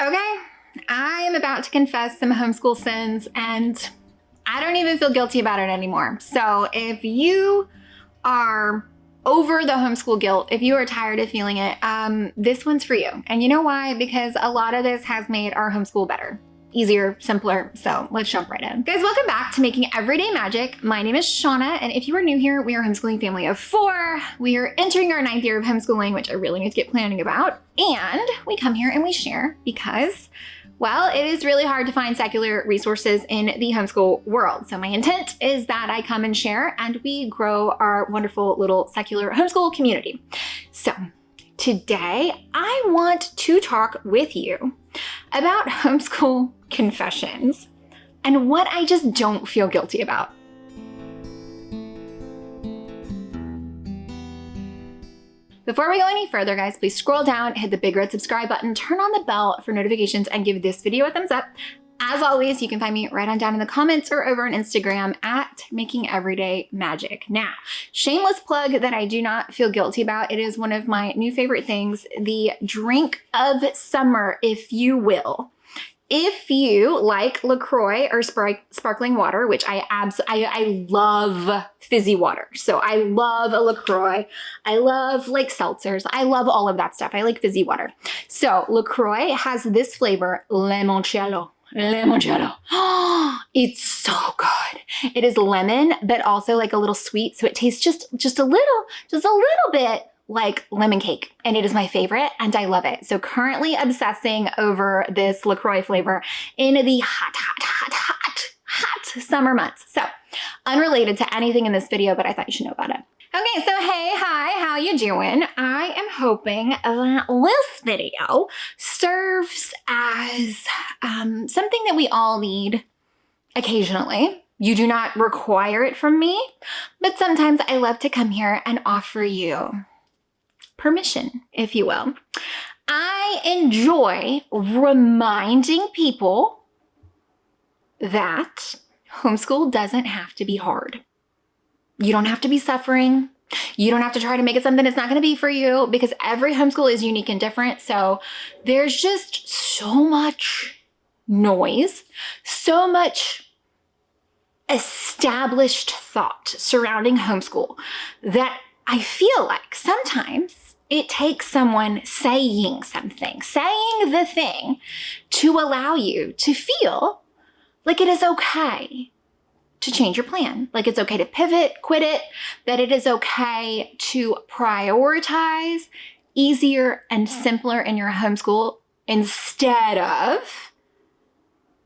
Okay, I am about to confess some homeschool sins and I don't even feel guilty about it anymore. So if you are over the homeschool guilt, if you are tired of feeling it, this one's for you. And you know why? Because a lot of this has made our homeschool better, easier, simpler. So let's jump right in. Guys, welcome back to Making Everyday Magic. My name is Shanna, and if you are new here, we are a homeschooling family of 4. We are entering our 9th year of homeschooling, which I really need to get planning about. And we come here and we share because, well, it is really hard to find secular resources in the homeschool world. So my intent is that I come and share and we grow our wonderful little secular homeschool community. So today I want to talk with you about homeschool confessions and what I just don't feel guilty about. Before we go any further, guys, please scroll down, hit the big red subscribe button, turn on the bell for notifications, and give this video a thumbs up. As always, you can find me right on down in the comments or over on Instagram at Making Everyday Magic. Now, shameless plug that I do not feel guilty about. It is one of my new favorite things, the drink of summer, if you will. If you like LaCroix or sparkling water, which I love fizzy water. So I love a LaCroix. I love like seltzers. I love all of that stuff. I like fizzy water. So LaCroix has this flavor, Limoncello. Limoncello. It's so good. It is lemon, but also like a little sweet. So it tastes just a little bit like lemon cake, and it is my favorite and I love it. So currently obsessing over this LaCroix flavor in the hot summer months. So unrelated to anything in this video, but I thought you should know about it. Okay, so hey, hi, how you doing? I am hoping that this video serves as something that we all need occasionally. You do not require it from me, but sometimes I love to come here and offer you permission, if you will. I enjoy reminding people that homeschool doesn't have to be hard. You don't have to be suffering. You don't have to try to make it something it's not going to be for you, because every homeschool is unique and different. So there's just so much noise, so much established thought surrounding homeschool that I feel like sometimes it takes someone saying something, saying the thing to allow you to feel like it is okay to change your plan, like it's okay to pivot, quit it, that it is okay to prioritize easier and simpler in your homeschool instead of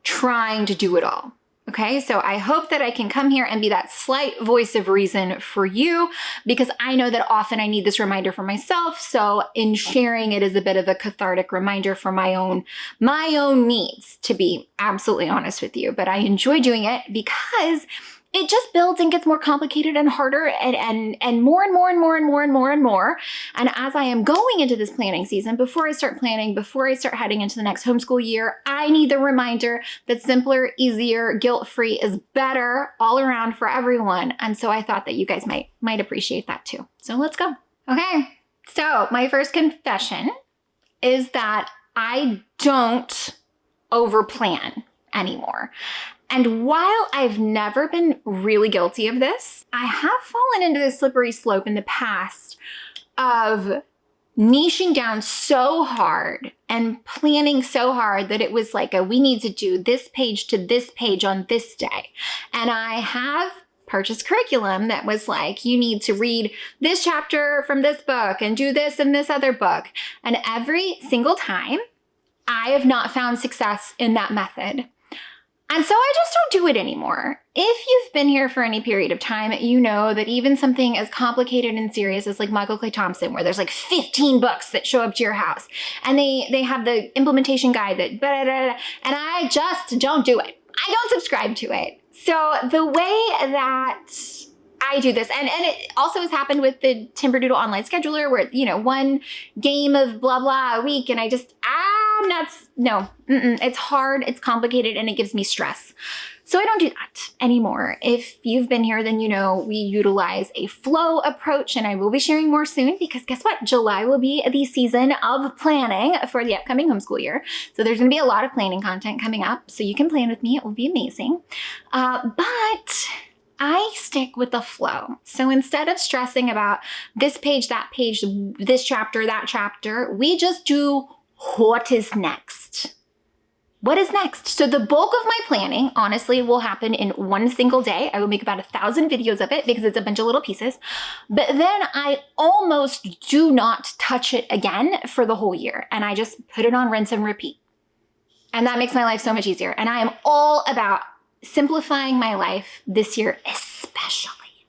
trying to do it all. Okay, so I hope that I can come here and be that slight voice of reason for you, because I know that often I need this reminder for myself. So in sharing, it is a bit of a cathartic reminder for my own needs, to be absolutely honest with you. But I enjoy doing it because it just builds and gets more complicated and harder and more and more and more and more and more and more. And as I am going into this planning season, before I start planning, before I start heading into the next homeschool year, I need the reminder that simpler, easier, guilt-free is better all around for everyone. And so I thought that you guys might appreciate that too. So let's go. Okay, so my first confession is that I don't overplan anymore. And while I've never been really guilty of this, I have fallen into this slippery slope in the past of niching down so hard and planning so hard that it was like we need to do this page to this page on this day. And I have purchased curriculum that was like, you need to read this chapter from this book and do this in this other book. And every single time, I have not found success in that method. And so I just don't do it anymore. If you've been here for any period of time, you know that even something as complicated and serious as like Michael Clay Thompson, where there's like 15 books that show up to your house and they have the implementation guide that blah, blah, blah, and I just don't do it. I don't subscribe to it. So the way that I do this. And it also has happened with the Timberdoodle online scheduler where, one game of blah, blah a week. And I just, it's hard, it's complicated, and it gives me stress. So I don't do that anymore. If you've been here, then you know we utilize a flow approach, and I will be sharing more soon because guess what? July will be the season of planning for the upcoming homeschool year. So there's gonna be a lot of planning content coming up, so you can plan with me. It will be amazing. But I stick with the flow. So instead of stressing about this page, that page, this chapter, that chapter, we just do what is next. What is next? So the bulk of my planning, honestly, will happen in one single day. I will make about 1,000 videos of it because it's a bunch of little pieces. But then I almost do not touch it again for the whole year. And I just put it on rinse and repeat. And that makes my life so much easier. And I am all about simplifying my life this year,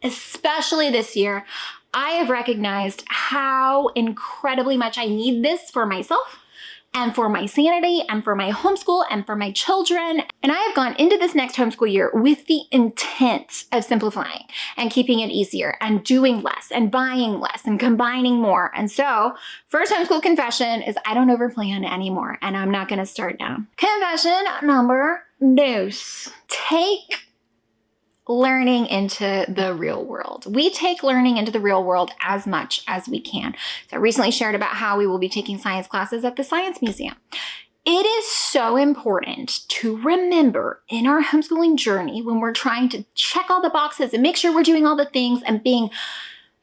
especially this year. I have recognized how incredibly much I need this for myself and for my sanity and for my homeschool and for my children. And I have gone into this next homeschool year with the intent of simplifying and keeping it easier and doing less and buying less and combining more. And so first homeschool confession is I don't overplan anymore, and I'm not gonna start now. Confession number 2. Take learning into the real world. We take learning into the real world as much as we can. So I recently shared about how we will be taking science classes at the Science Museum. It is so important to remember in our homeschooling journey when we're trying to check all the boxes and make sure we're doing all the things and being,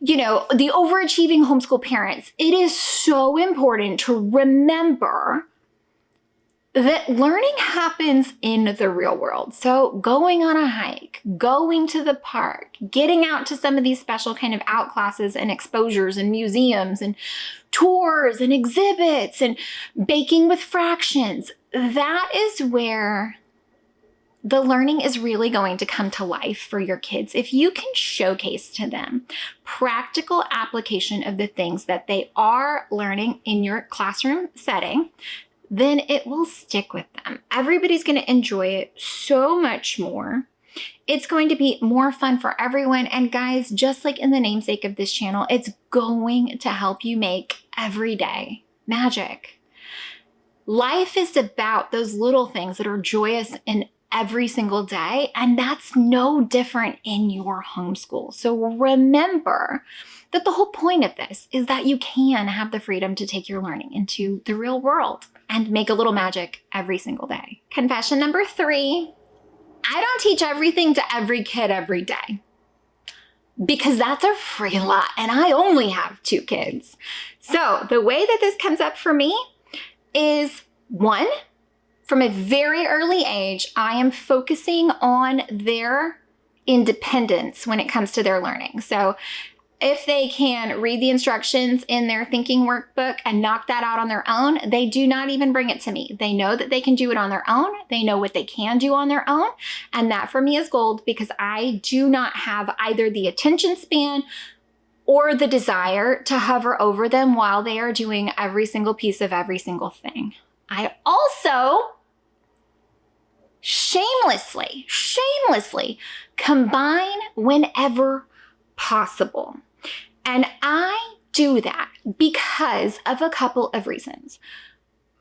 the overachieving homeschool parents. It is so important to remember that learning happens in the real world. So going on a hike, going to the park, getting out to some of these special kind of out classes and exposures and museums and tours and exhibits and baking with fractions, that is where the learning is really going to come to life for your kids. If you can showcase to them practical application of the things that they are learning in your classroom setting, then it will stick with them. Everybody's going to enjoy it so much more. It's going to be more fun for everyone. And guys, just like in the namesake of this channel, it's going to help you make every day magic. Life is about those little things that are joyous in every single day, and that's no different in your homeschool. So remember that the whole point of this is that you can have the freedom to take your learning into the real world and make a little magic every single day. Confession number 3, I don't teach everything to every kid every day because that's a free lot and I only have 2 kids. So the way that this comes up for me is 1, from a very early age, I am focusing on their independence when it comes to their learning. So if they can read the instructions in their thinking workbook and knock that out on their own, they do not even bring it to me. They know that they can do it on their own. They know what they can do on their own. And that for me is gold because I do not have either the attention span or the desire to hover over them while they are doing every single piece of every single thing. I also shamelessly combine whenever possible. And I do that because of a couple of reasons.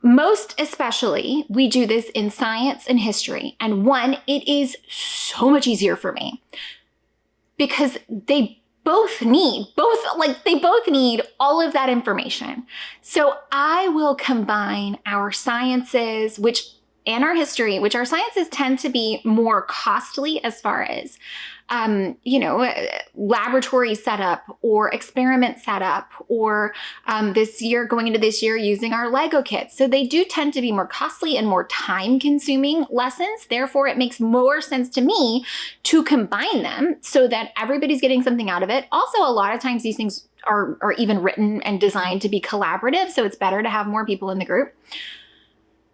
Most especially, we do this in science and history. And 1, it is so much easier for me because they both need all of that information. So I will combine our sciences, and our history, which our sciences tend to be more costly as far as, laboratory setup or experiment setup or going into this year using our Lego kits. So they do tend to be more costly and more time consuming lessons. Therefore, it makes more sense to me to combine them so that everybody's getting something out of it. Also, a lot of times these things are even written and designed to be collaborative. So it's better to have more people in the group.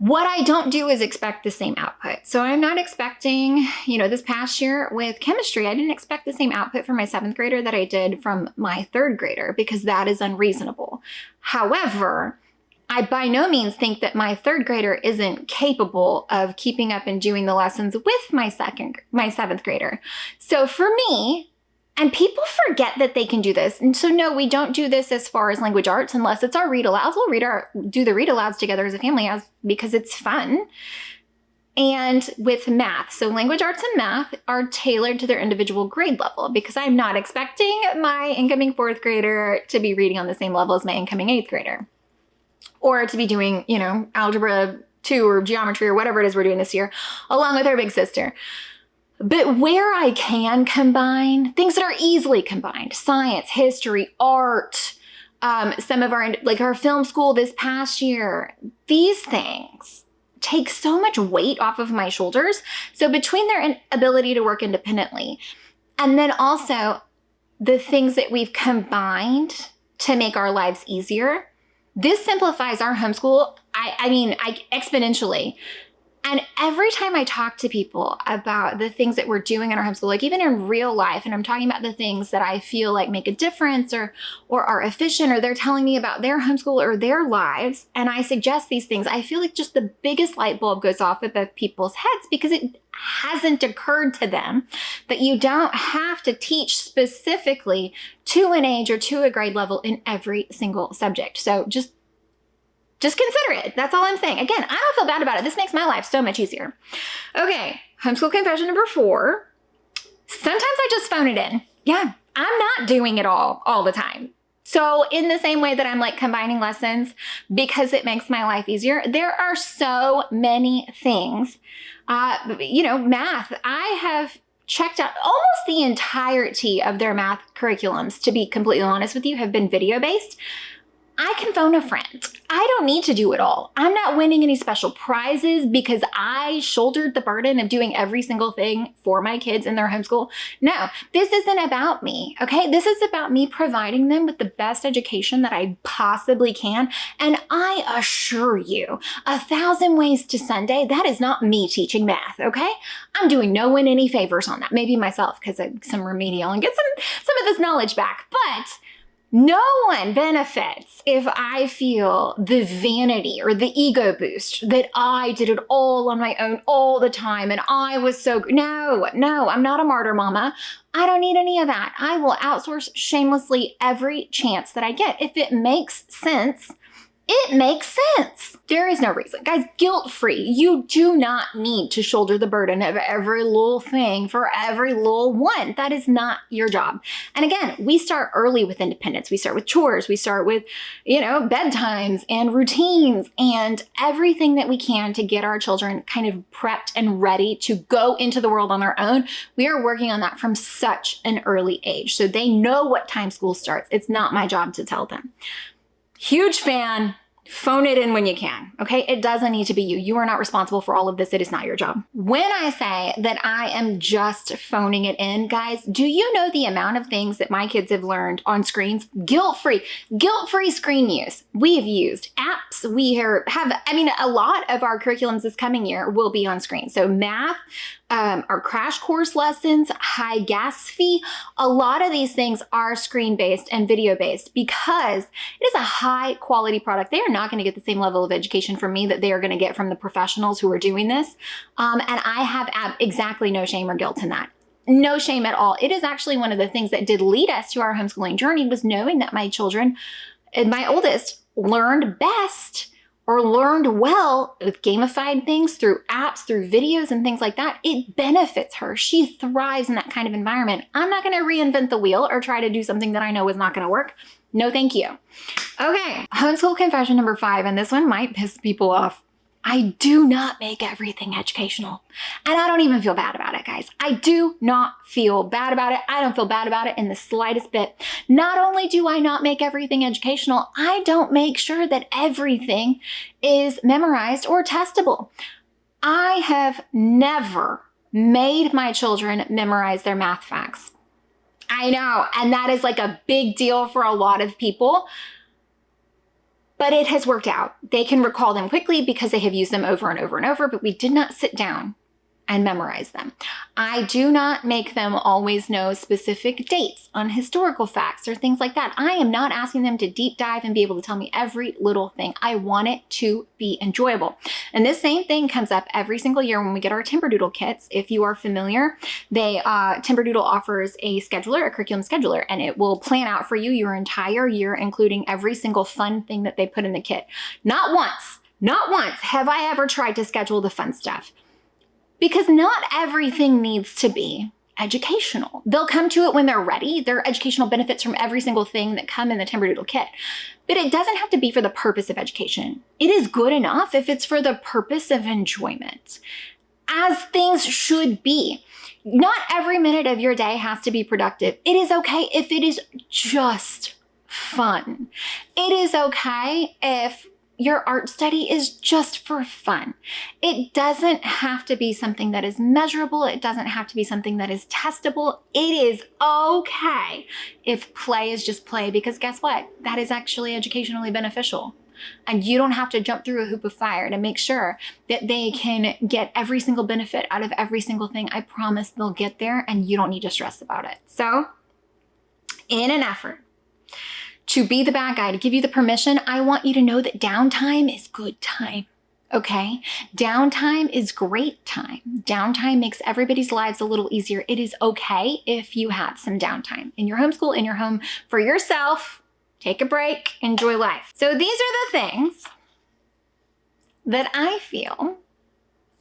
What I don't do is expect the same output. So I'm not expecting, this past year with chemistry, I didn't expect the same output from my 7th grader that I did from my 3rd grader because that is unreasonable. However, I by no means think that my 3rd grader isn't capable of keeping up and doing the lessons with my 7th grader. So for me, And people forget that they can do this. And so no, we don't do this as far as language arts unless it's our read alouds. We'll do the read alouds together as a family because it's fun. And with math. So language arts and math are tailored to their individual grade level because I'm not expecting my incoming 4th grader to be reading on the same level as my incoming 8th grader. Or to be doing, algebra 2 or geometry or whatever it is we're doing this year, along with our big sister. But where I can combine things that are easily combined, science, history, art, some of our film school this past year, these things take so much weight off of my shoulders. So between their ability to work independently and then also the things that we've combined to make our lives easier, this simplifies our homeschool, exponentially. And every time I talk to people about the things that we're doing in our homeschool, like even in real life, and I'm talking about the things that I feel like make a difference or are efficient, or they're telling me about their homeschool or their lives, and I suggest these things, I feel like just the biggest light bulb goes off above people's heads because it hasn't occurred to them that you don't have to teach specifically to an age or to a grade level in every single subject. So just consider it. That's all I'm saying. Again, I don't feel bad about it. This makes my life so much easier. Okay, homeschool confession number 4. Sometimes I just phone it in. Yeah, I'm not doing it all the time. So in the same way that I'm like combining lessons because it makes my life easier, there are so many things. Math. I have checked out almost the entirety of their math curriculums, to be completely honest with you, have been video-based. I can phone a friend. I don't need to do it all. I'm not winning any special prizes because I shouldered the burden of doing every single thing for my kids in their homeschool. No, this isn't about me, okay? This is about me providing them with the best education that I possibly can. And I assure you, 1,000 ways to Sunday, that is not me teaching math, okay? I'm doing no one any favors on that. Maybe myself because I'm some remedial and get some of this knowledge back. But no one benefits if I feel the vanity or the ego boost that I did it all on my own all the time and I was so no, I'm not a martyr mama. I don't need any of that. I will outsource shamelessly every chance that I get. If it makes sense, it makes sense. There is no reason. Guys, guilt-free. You do not need to shoulder the burden of every little thing for every little one. That is not your job. And again, we start early with independence. We start with chores. We start with, bedtimes and routines and everything that we can to get our children kind of prepped and ready to go into the world on their own. We are working on that from such an early age. So they know what time school starts. It's not my job to tell them. Huge fan. Phone it in when you can, okay? It doesn't need to be you. You are not responsible for all of this. It is not your job. When I say that I am just phoning it in, guys, do you know the amount of things that my kids have learned on screens? Guilt-free screen use. We've used apps. A lot of our curriculums this coming year will be on screen. So math, our crash course lessons, high gas fee, a lot of these things are screen-based and video-based because it is a high quality product. They are not going to get the same level of education from me that they are going to get from the professionals who are doing this. And I have exactly no shame or guilt in that. No shame at all. It is actually one of the things that did lead us to our homeschooling journey was knowing that my children, and my oldest, learned best or learned well with gamified things through apps, through videos and things like that. It benefits her. She thrives in that kind of environment. I'm not going to reinvent the wheel or try to do something that I know is not going to work. No, thank you. Okay, homeschool confession number 5, and this one might piss people off. I do not make everything educational. And I don't even feel bad about it, guys. I do not feel bad about it. I don't feel bad about it in the slightest bit. Not only do I not make everything educational, I don't make sure that everything is memorized or testable. I have never made my children memorize their math facts. I know, and that is like a big deal for a lot of people. But it has worked out. They can recall them quickly because they have used them over and over and over, but we did not sit down and memorize them. I do not make them always know specific dates on historical facts or things like that. I am not asking them to deep dive and be able to tell me every little thing. I want it to be enjoyable. And this same thing comes up every single year when we get our Timberdoodle kits. If you are familiar, Timberdoodle offers a scheduler, a curriculum scheduler, and it will plan out for you your entire year, including every single fun thing that they put in the kit. Not once have I ever tried to schedule the fun stuff. Because not everything needs to be educational. They'll come to it when they're ready. There are educational benefits from every single thing that come in the Timberdoodle kit. But it doesn't have to be for the purpose of education. It is good enough if it's for the purpose of enjoyment, as things should be. Not every minute of your day has to be productive. It is okay if it is just fun. It is okay if your art study is just for fun. It doesn't have to be something that is measurable. It doesn't have to be something that is testable. It is okay if play is just play, because guess what? That is actually educationally beneficial. And you don't have to jump through a hoop of fire to make sure that they can get every single benefit out of every single thing. I promise they'll get there, and you don't need to stress about it. So, in an effort to be the bad guy, to give you the permission, I want you to know that downtime is good time, okay? Downtime is great time. Downtime makes everybody's lives a little easier. It is okay if you have some downtime in your homeschool, in your home, for yourself. Take a break, enjoy life. So these are the things that I feel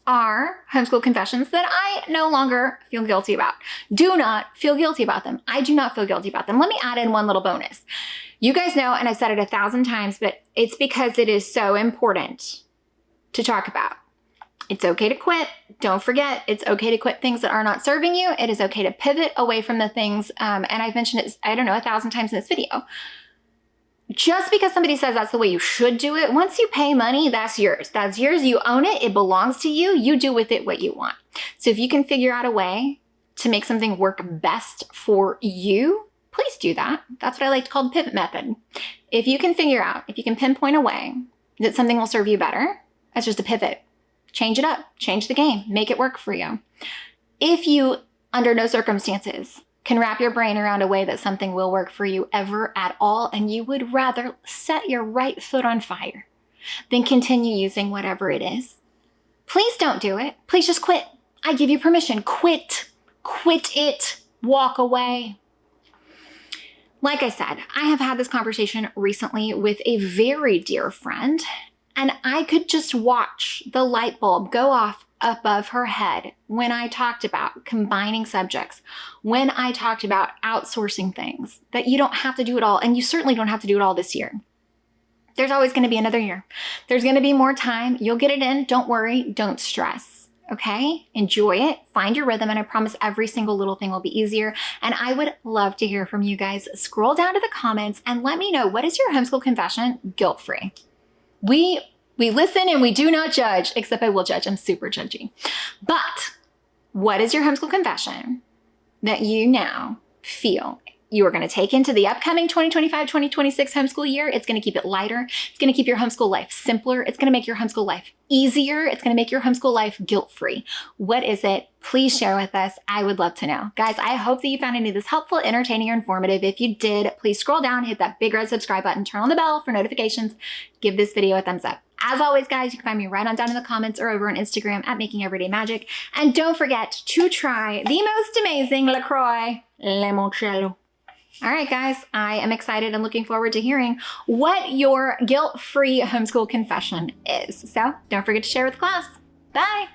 are homeschool confessions that I no longer feel guilty about. Do not feel guilty about them. I do not feel guilty about them. Let me add in one little bonus. You guys know, and I've said it 1,000 times, but it's because it is so important to talk about. It's okay to quit. Don't forget, it's okay to quit things that are not serving you. It is okay to pivot away from the things, and I've mentioned it, I don't know, 1,000 times in this video. Just because somebody says that's the way you should do it, once you pay money, that's yours. That's yours. You own it. It belongs to you. You do with it what you want. So if you can figure out a way to make something work best for you, please do that. That's what I like to call the pivot method. If you can figure out, if you can pinpoint a way that something will serve you better, that's just a pivot. Change it up. Change the game. Make it work for you. If you, under no circumstances, can wrap your brain around a way that something will work for you ever at all, and you would rather set your right foot on fire than continue using whatever it is, please don't do it. Please just quit. I give you permission. Quit. Quit it. Walk away. Like I said, I have had this conversation recently with a very dear friend, and I could just watch the light bulb go off above her head when I talked about combining subjects, when I talked about outsourcing things, that you don't have to do it all, and you certainly don't have to do it all this year. There's always going to be another year. There's going to be more time. You'll get it in. Don't worry. Don't stress. Okay? Enjoy it. Find your rhythm, and I promise every single little thing will be easier. And I would love to hear from you guys. Scroll down to the comments and let me know, what is your homeschool confession guilt-free? We listen and we do not judge, except I will judge. I'm super judgy. But what is your homeschool confession that you now feel you are going to take into the upcoming 2025-2026 homeschool year? It's going to keep it lighter. It's going to keep your homeschool life simpler. It's going to make your homeschool life easier. It's going to make your homeschool life guilt-free. What is it? Please share with us. I would love to know. Guys, I hope that you found any of this helpful, entertaining, or informative. If you did, please scroll down, hit that big red subscribe button, turn on the bell for notifications, give this video a thumbs up. As always, guys, you can find me right on down in the comments or over on Instagram at Making Everyday Magic. And don't forget to try the most amazing Croix Limoncello. All right, guys, I am excited and looking forward to hearing what your guilt-free homeschool confession is. So don't forget to share with the class. Bye.